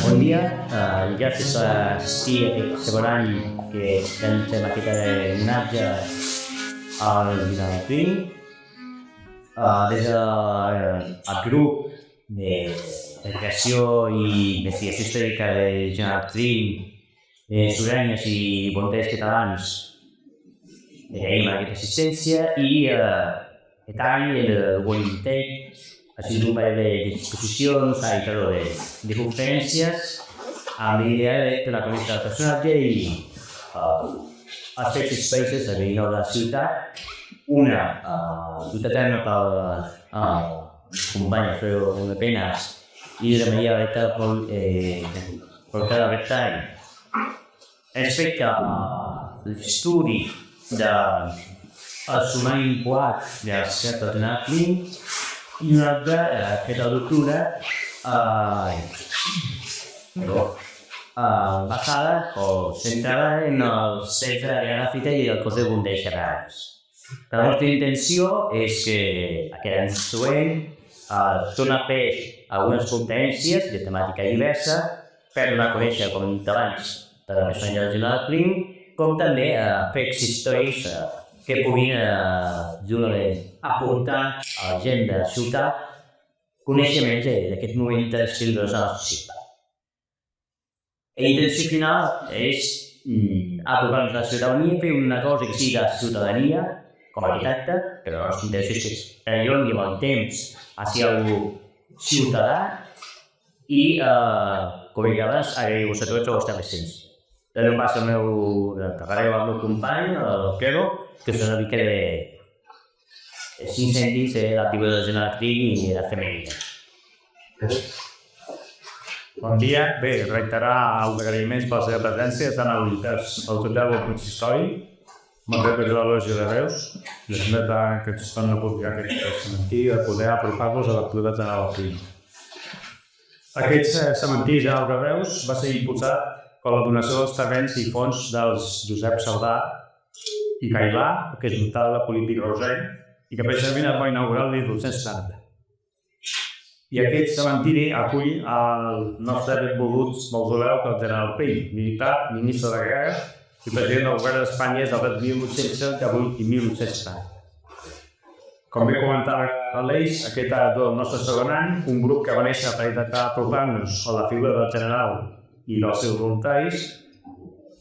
Bon dia, gràcies a segon any que fem aquest homenatge al General Kling. Des del grup de creació i investigació històrica de General Kling, Sobiranies i Voluntaris Catalans, agraïm aquesta assistència i aquest any el Voluntaire ha sigut un parell d'exposicions, de conferències amb l'idea de la connexió del personatge i els fets spaces a l'interior de la ciutat. Una duta a terme pel company Alfredo de Penas i la Maria Aleta Portada Bertall respecte a l'estudi del sumari impuat del cercle de General Kling i una altra feta a l'octubre basada o centrada en els fets de la grafita i el cos de bombers xerrats. La nostra intenció és que aquest any següent dona peix a algunes conferències de temàtica diversa per donar a conèixer, com hem dit abans, de la persona del General Kling, com també fets històrics que puguin aportar a la gent de la ciutat coneixements d'aquest moment d'estil de la ciutat. La intenció final és apropar-nos a la ciutadania, fer una cosa que sigui de la ciutadania, com a arquitecte, però la nostra intenció és que perllongui amb el temps a ser algú ciutadà i, com he dit abans, agrair-vos a tots els vostres presents. També em passa parlaré amb el meu company, el Quedo, que és una mica de 5 cèntims de l'activitat del General Kling i l'efemèride. Bon dia. Bé, reiterar els agraïments per la seva presència, tant a l'autoritat del consistori, molt bé per la Logia de Reus, i la que ens estan a publicar aquest cementiri de poder apropar-los a l'activitat General Kling. Aquest cementiri General de Reus va ser impulsat per la donació dels terrenys i fons dels Josep Sardà i Cailà, que és notable de la política rosell, i que precisament es va inaugurar el 1870. I aquest cementiri acull el nostre benvolgut mausoleu del General Kling, militar, ministre de guerra i president del govern d'Espanya des del 1878 i 1870. Com bé comentava l'Aleix, aquest és el nostre segon any, un grup que va néixer per intentar apropar-nos a la figura del general i dels seus voluntaris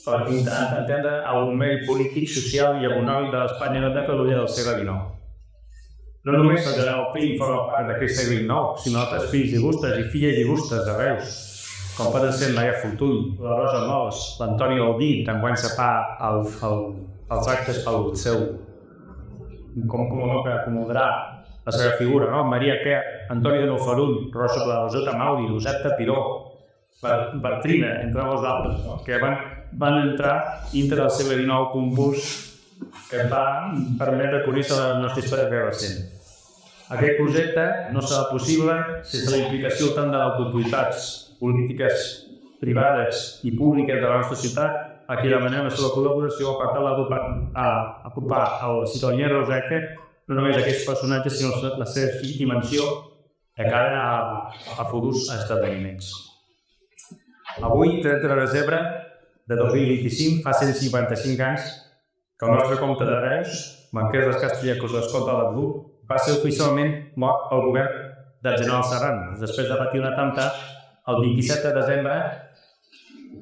per intentar entendre el moment polític, social i econòmic de l'Espanya de Catalunya del segle XIX. No només el General Kling forma part d'aquest segle XIX, sinó altres fills il·lustres i filles il·lustres de Reus, com poden ser la Maria Fortuny, la Rosa Mos, l'Antoni Gaudí, enguany se fa els actes pel seu que acomodarà la seva figura, Maria Quer, Antoni de Nofarun, Rosota Mauri, Josep Tapiró, Bertrina, entre molts altres, que van entrar dintre del segle XIX concurs que ens va permetre conèixer la nostra història més recent. Aquest projecte no serà possible sense la implicació tant de les autoritats polítiques privades i públiques de la nostra ciutat, a qui demanem la seva col·laboració per tal d'apropar a la ciutadania reusenca no només aquests personatges, sinó la seva dimensió de cara a futurs esdeveniments. Avui, 30 de desembre de 2025, fa 155 anys que el nostre comte de Reus, Marquès dels Castellecos d'Escolta de l'Adluc, va ser oficialment mort al govern del general Serrano, després de patir un atemptat el 27 de desembre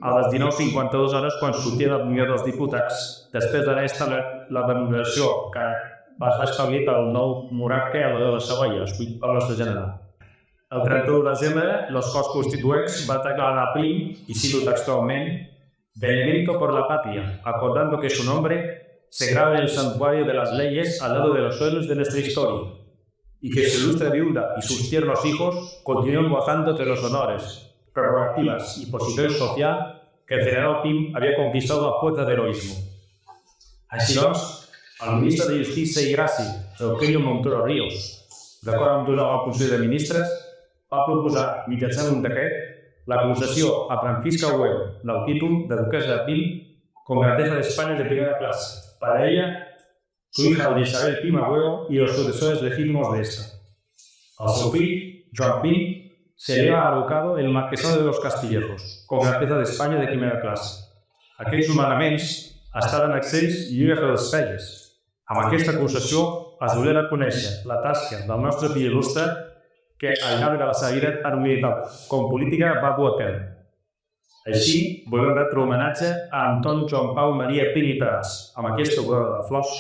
a les 19:52 hores quan sortia del Congrés dels Diputats, després d'haver establert la remuneració que es va establir pel nou monarca a la de Savoia, escollit pel nostre general. El 31 de desembre, los cos constituents van declarar a Kling, y cito textualmente, benemérito por la patria, acordando que su nombre se grabe en el santuario de las leyes al lado de los suelos de nuestra historia, y que su ilustre viuda y sus tiernos hijos continúen gozando de los honores, prerrogativas y posición social que el general Kling había conquistado a fuerza de heroísmo. Així doncs, el ministre de Justícia i Gràcia, Eugenio Montoro Ríos, d'acord amb el Consell de Ministres, va proposar, mitjançant un decret, la concessió a Francisca Güell del títol de duquesa de Kling con grandeza de España de primera clase, para ella, su hija doña Isabel Pima Güell y los sucesores legítimos de esta. El seu fill, Joan Kling, se le ha alocado el marquesado de los Castillejos, com a peça d'Espanya de primera classe. Aquests nomenaments estaven exempts i lliures de despelles. Amb aquesta concessió es volia reconèixer la tasca del nostre fill il·lustre que al llarg de la seva vida en unitat com política va dur a terme. Així, volem retre homenatge a Anton Joan Pau Maria Pini Peras amb aquesta corona de flors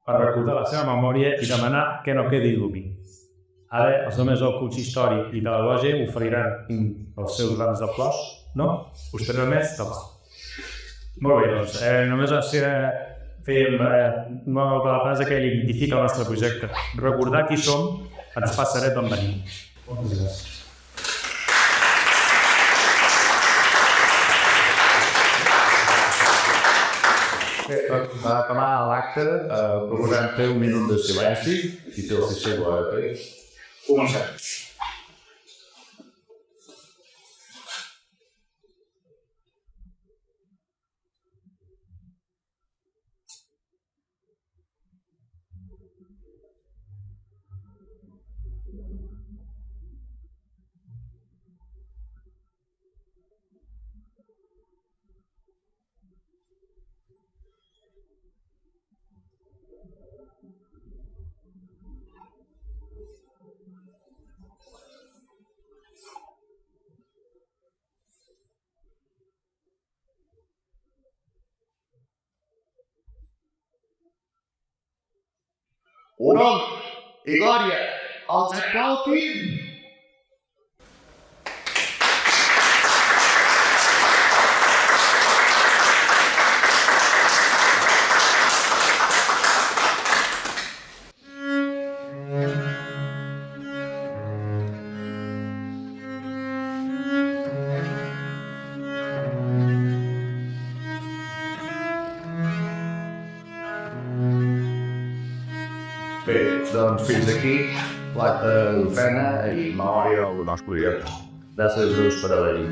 per recordar la seva memòria i demanar que no quedi dubte. Ara, els membres del consistori i de la loja oferiran els seus grans de flors, no? Posteriorment, demà. Molt bé, doncs, només fèiem una nota de la frase que identifica el nostre projecte. Recordar qui som ens fa saber d'on venim. Moltes gràcies. Va acabar l'acte proposant fer un minut de silenci i té el sistema de Comencem. Honor i glòria als aplaudim! Bé, doncs fins aquí l'acte d'ofena i memòria del nostre projecte. Gràcies a tots per haver-hi.